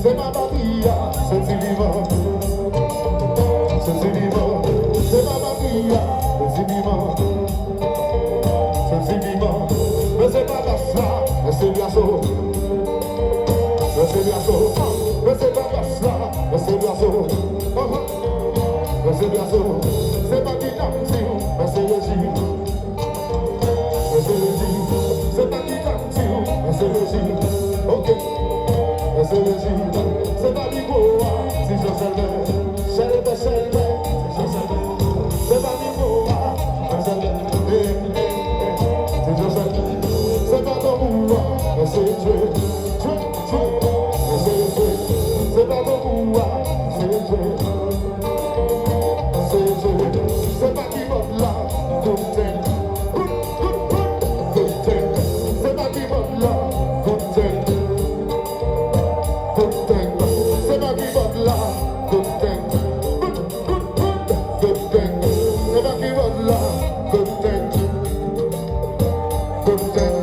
C'est ma Maria, c'est vivant, c'est vivant, c'est ma Maria, c'est vivant, c'est vivant, mais c'est pas ça, mais c'est bien ça, mais c'est bien ça, mais c'est pas ça, mais c'est bien ça, mais c'est bien ça, c'est pas qui t'aime, mais c'est le J, mais c'est le J, c'est pas qui t'aime, mais c'est le J, ok. C'est le J, c'est pas Nicoa, si je savais, c'est pas Nicoa, si je savais, c'est pas ton pouvoir, mais c'est Dieu, c'est pas ton pouvoir, c'est Dieu, c'est pas qui vote là, good thing, c'est pas qui vote là, good thing. Good thing, c'est pas qui vote là, good thing, good thing, c'est pas qui vote là, good thing, good thing.